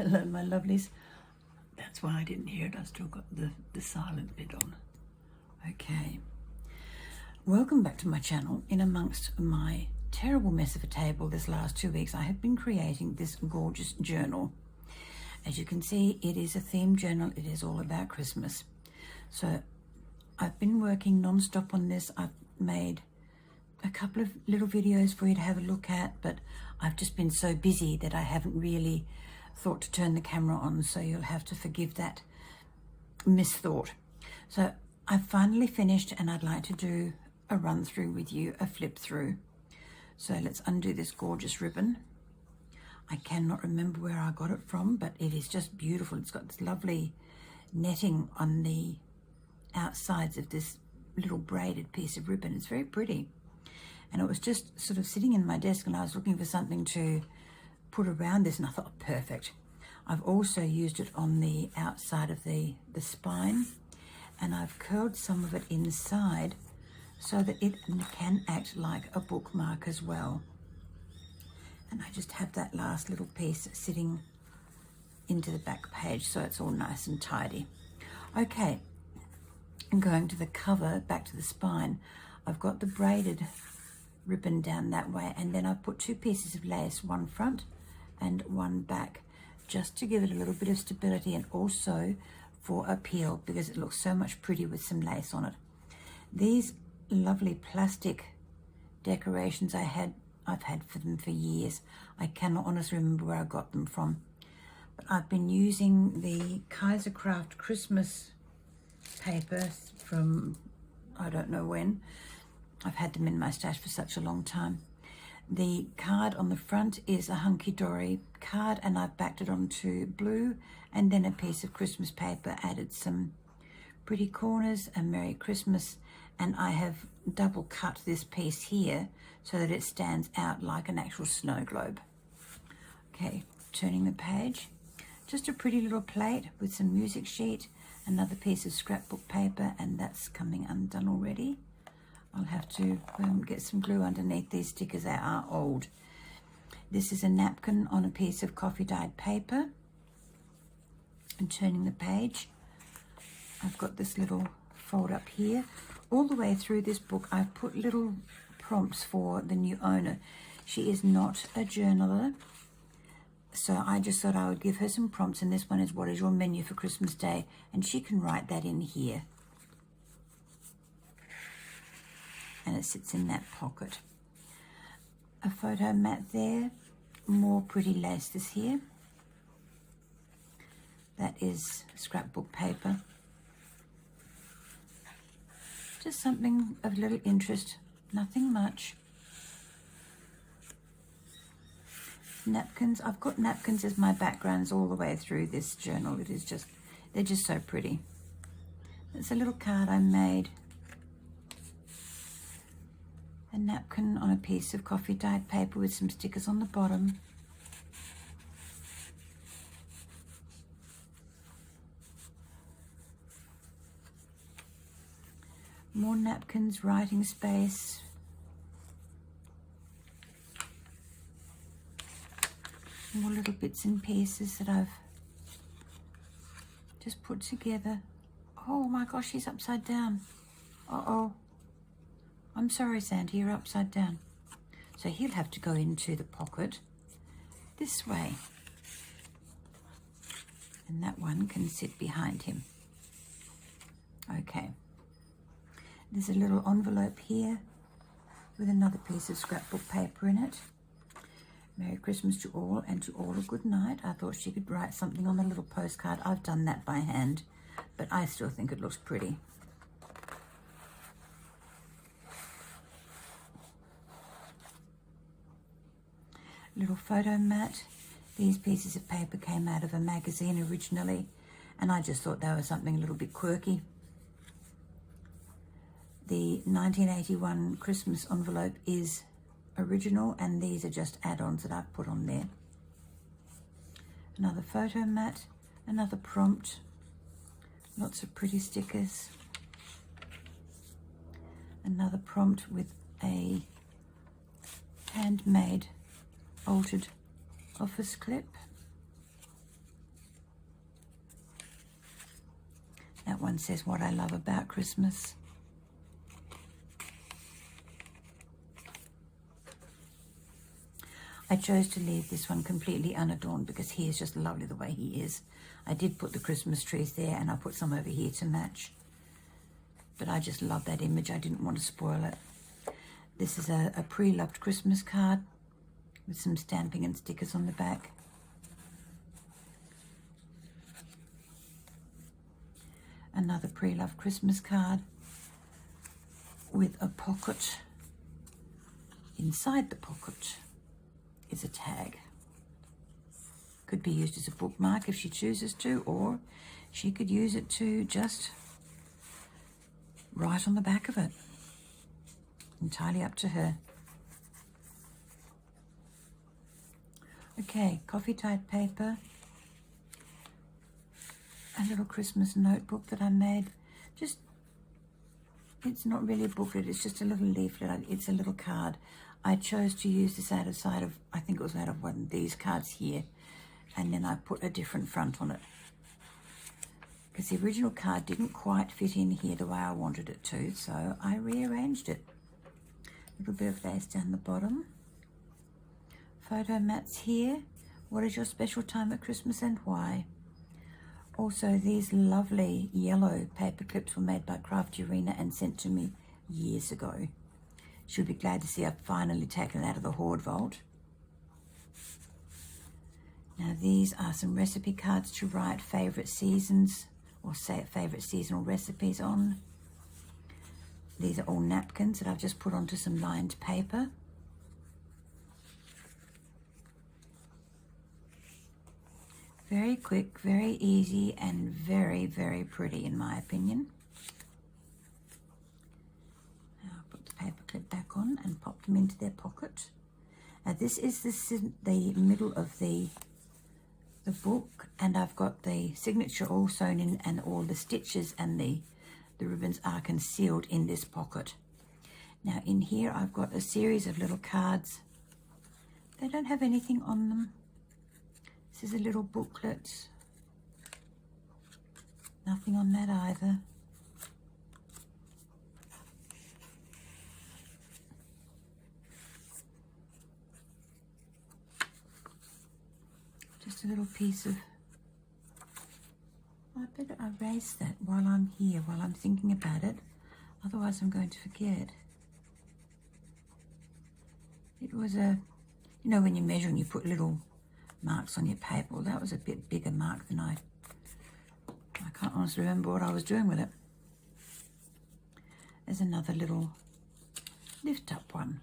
Hello, my lovelies. That's why I didn't hear it. I still got the silent bit on. Okay. Welcome back to my channel. In amongst my terrible mess of a table this last 2 weeks, I have been creating this gorgeous journal. As you can see, it is a themed journal. It is all about Christmas. So I've been working non-stop on this. I've made a couple of little videos for you to have a look at, but I've just been so busy that I haven't really thought to turn the camera on, so you'll have to forgive that misthought. So I've finally finished, and I'd like to do a run through with you, a flip through. So let's undo this gorgeous ribbon. I cannot remember where I got it from, but it is just beautiful. It's got this lovely netting on the outsides of this little braided piece of ribbon. It's very pretty. And it was just sort of sitting in my desk, and I was looking for something to put around this, and I thought, perfect. I've also used it on the outside of the spine, and I've curled some of it inside so that it can act like a bookmark as well. And I just have that last little piece sitting into the back page, so it's all nice and tidy. Okay, and going to the cover, back to the spine, I've got the braided ribbon down that way, and then I've put 2 pieces of lace, one front and one back, just to give it a little bit of stability and also for appeal, because it looks so much pretty with some lace on it. These lovely plastic decorations I've had for them for years. I cannot honestly remember where I got them from, but I've been using the Kaisercraft Christmas paper from I don't know when. I've had them in my stash for such a long time. The card on the front is a hunky-dory card, and I've backed it onto blue, and then a piece of Christmas paper, added some pretty corners, a Merry Christmas, and I have double cut this piece here so that it stands out like an actual snow globe. Okay, turning the page. Just a pretty little plate with some music sheet, another piece of scrapbook paper, and that's coming undone already. I'll have to get some glue underneath these stickers. They are old. This is a napkin on a piece of coffee dyed paper. And turning the page, I've got this little fold up here. All the way through this book, I've put little prompts for the new owner. She is not a journaler, so I just thought I would give her some prompts, and this one is, what is your menu for Christmas Day? And she can write that in here. And it sits in that pocket. A photo mat there, more pretty lace this here. That is scrapbook paper. Just something of little interest, nothing much. Napkins, I've got napkins as my backgrounds all the way through this journal. It is just, they're just so pretty. It's a little card I made. A napkin on a piece of coffee dyed paper with some stickers on the bottom. More napkins, writing space. More little bits and pieces that I've just put together. Oh my gosh, he's upside down. Uh-oh. I'm sorry, Sandy, you're upside down. So he'll have to go into the pocket this way. And that one can sit behind him. Okay. There's a little envelope here with another piece of scrapbook paper in it. Merry Christmas to all, and to all a good night. I thought she could write something on the little postcard. I've done that by hand, but I still think it looks pretty. Little photo mat. These pieces of paper came out of a magazine originally, and I just thought they were something a little bit quirky. The 1981 Christmas envelope is original, and these are just add-ons that I've put on there. Another photo mat, another prompt, lots of pretty stickers. Another prompt with a handmade altered office clip. That one says What I Love About Christmas. I chose to leave this one completely unadorned because he is just lovely the way he is. I did put the Christmas trees there, and I put some over here to match. But I just love that image. I didn't want to spoil it. This is a pre-loved Christmas card with some stamping and stickers on the back. Another pre-loved Christmas card with a pocket. Inside the pocket is a tag. Could be used as a bookmark if she chooses to, or she could use it to just write on the back of it. Entirely up to her. Okay, coffee type paper. A little Christmas notebook that I made. Just, it's not really a booklet, it's just a little leaflet. It's a little card. I chose to use this out of, I think it was out of one of these cards here. And then I put a different front on it. Because the original card didn't quite fit in here the way I wanted it to, so I rearranged it. A little bit of lace down the bottom. Photo mats here. What is your special time at Christmas and why? Also, these lovely yellow paper clips were made by Crafty Arena and sent to me years ago. She'll be glad to see I've finally taken it out of the hoard vault. Now these are some recipe cards to write favourite seasons or say favourite seasonal recipes on. These are all napkins that I've just put onto some lined paper. Very quick, very easy, and very, very pretty in my opinion. Now I'll put the paper clip back on and pop them into their pocket. Now this is the middle of the book, and I've got the signature all sewn in, and all the stitches and the ribbons are concealed in this pocket. Now in here I've got a series of little cards. They don't have anything on them. This is a little booklet. Nothing on that either. Just a little piece of, I better erase that while I'm here, while I'm thinking about it. Otherwise I'm going to forget. It was a, you know when you're measuring you put little marks on your paper. Well, that was a bit bigger mark than I can't honestly remember what I was doing with it. There's another little lift up one.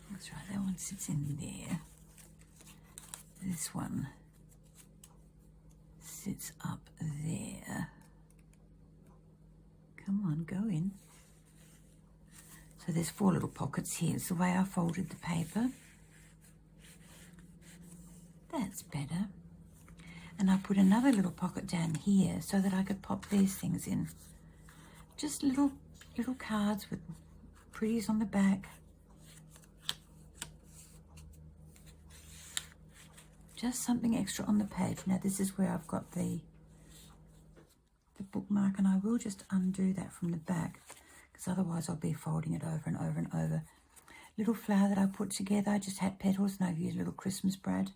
That's right, that one sits in there. This one sits up there. Come on, go in. So there's 4 little pockets here. It's the way I folded the paper. That's better. And I put another little pocket down here so that I could pop these things in. Just little cards with pretties on the back. Just something extra on the page. Now this is where I've got the bookmark, and I will just undo that from the back because otherwise I'll be folding it over and over and over. Little flower that I put together. I just had petals and I've used a little Christmas brad.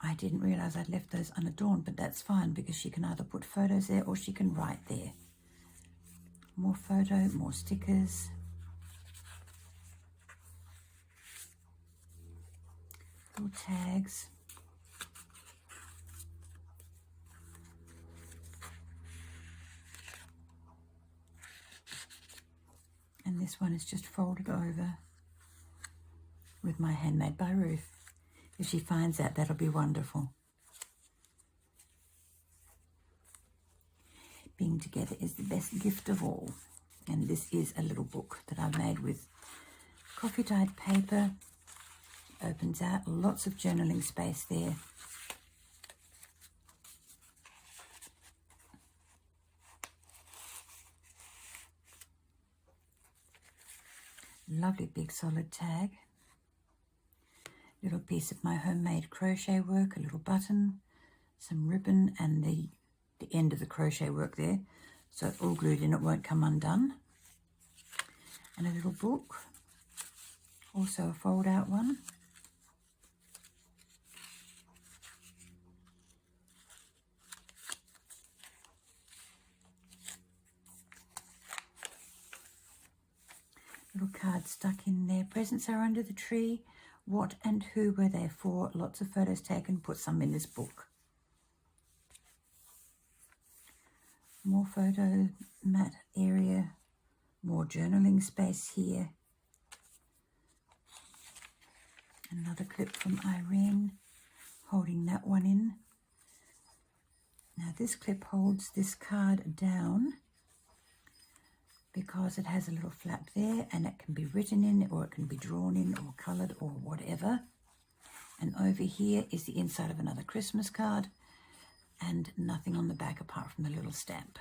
I didn't realise I'd left those unadorned, but that's fine because she can either put photos there or she can write there. More photo, more stickers. Little tags. And this one is just folded over with my Handmade by Ruth. If she finds that, that'll be wonderful. Being together is the best gift of all. And this is a little book that I've made with coffee dyed paper. Opens out, lots of journaling space there. lovely big solid tag. Little piece of my homemade crochet work, a little button, some ribbon, and the end of the crochet work there, so it's all glued in, it won't come undone. And a little book, also a fold out one. Little card stuck in there. Presents are under the tree. What and who were they for? Lots of photos taken. Put some in this book. More photo mat area. More journaling space here. Another clip from Irene, holding that one in. Now this clip holds this card down because it has a little flap there, and it can be written in, or it can be drawn in, or coloured, or whatever. And over here is the inside of another Christmas card, and nothing on the back apart from the little stamp.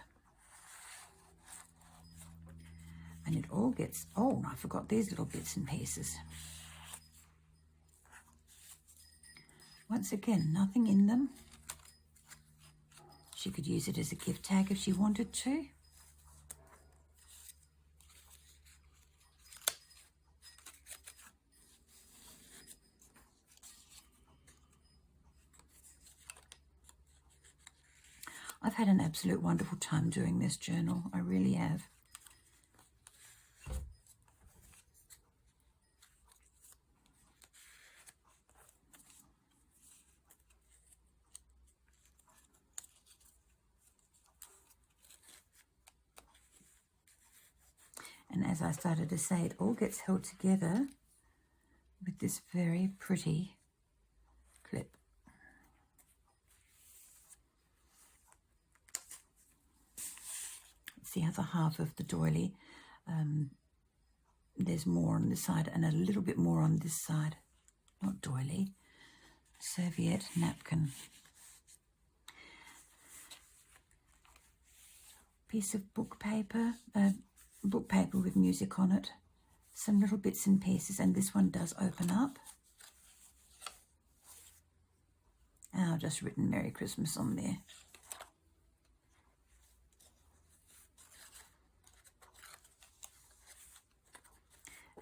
And it all gets, oh, I forgot these little bits and pieces. Once again, nothing in them. She could use it as a gift tag if she wanted to. I've had an absolute wonderful time doing this journal. I really have. And as I started to say, it all gets held together with this very pretty clip. It's the other half of the doily. There's more on this side and a little bit more on this side. Not doily, serviette, napkin. Piece of book paper with music on it. Some little bits and pieces, and this one does open up. And I've just written Merry Christmas on there.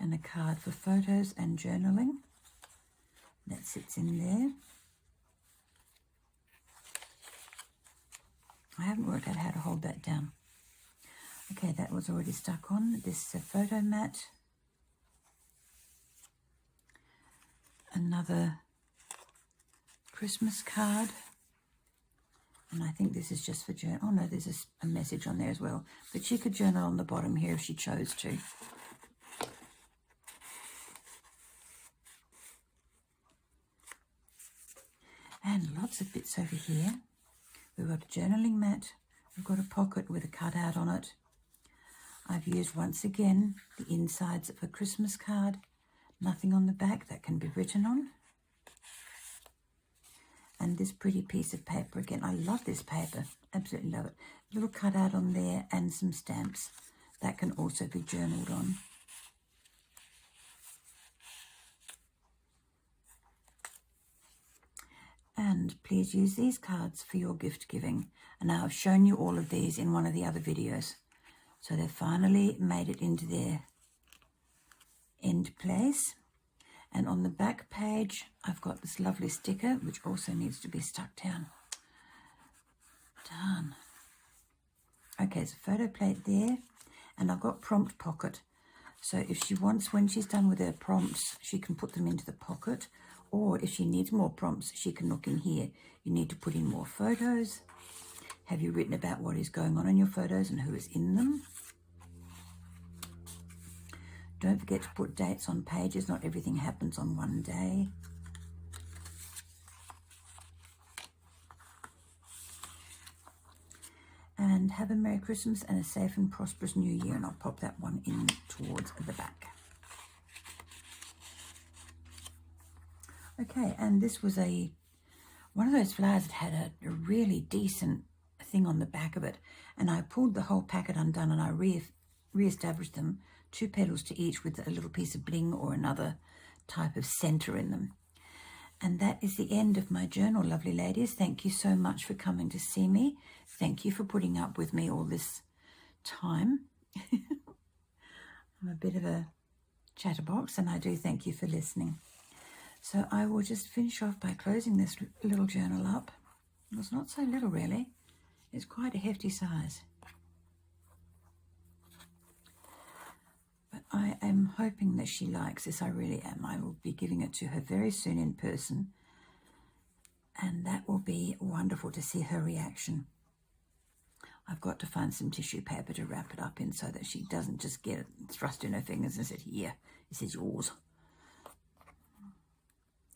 And a card for photos and journaling. That sits in there. I haven't worked out how to hold that down. Okay, that was already stuck on. This is a photo mat. Another Christmas card. And I think this is just for journal. Oh no, there's a message on there as well. But she could journal on the bottom here if she chose to. And lots of bits over here. We've got a journaling mat. We've got a pocket with a cutout on it. I've used once again the insides of a Christmas card. Nothing on the back that can be written on. And this pretty piece of paper again. I love this paper. Absolutely love it. A little cutout on there and some stamps. That can also be journaled on. And please use these cards for your gift giving. And now I've shown you all of these in one of the other videos. So they've finally made it into their end place. And on the back page, I've got this lovely sticker, which also needs to be stuck down. Darn. Okay, there's a photo plate there. And I've got prompt pocket. So if she wants, when she's done with her prompts, she can put them into the pocket. Or if she needs more prompts, she can look in here. You need to put in more photos. Have you written about what is going on in your photos and who is in them? Don't forget to put dates on pages. Not everything happens on one day. And have a Merry Christmas and a safe and prosperous New Year. And I'll pop that one in towards the back. Okay, and this was one of those flowers that had a really decent thing on the back of it. And I pulled the whole packet undone and I re-established them 2 petals to each with a little piece of bling or another type of center in them. And that is the end of my journal, lovely ladies. Thank you so much for coming to see me. Thank you for putting up with me all this time. I'm a bit of a chatterbox, and I do thank you for listening. So I will just finish off by closing this little journal up. It's not so little, really. It's quite a hefty size. But I am hoping that she likes this. I really am. I will be giving it to her very soon in person. And that will be wonderful to see her reaction. I've got to find some tissue paper to wrap it up in so that she doesn't just get it thrust in her fingers and say, here, this is yours.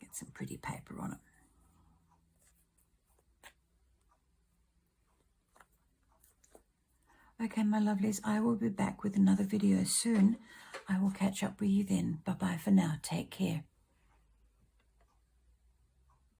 Get some pretty paper on it. Okay, my lovelies, I will be back with another video soon. I will catch up with you then. Bye-bye for now. Take care.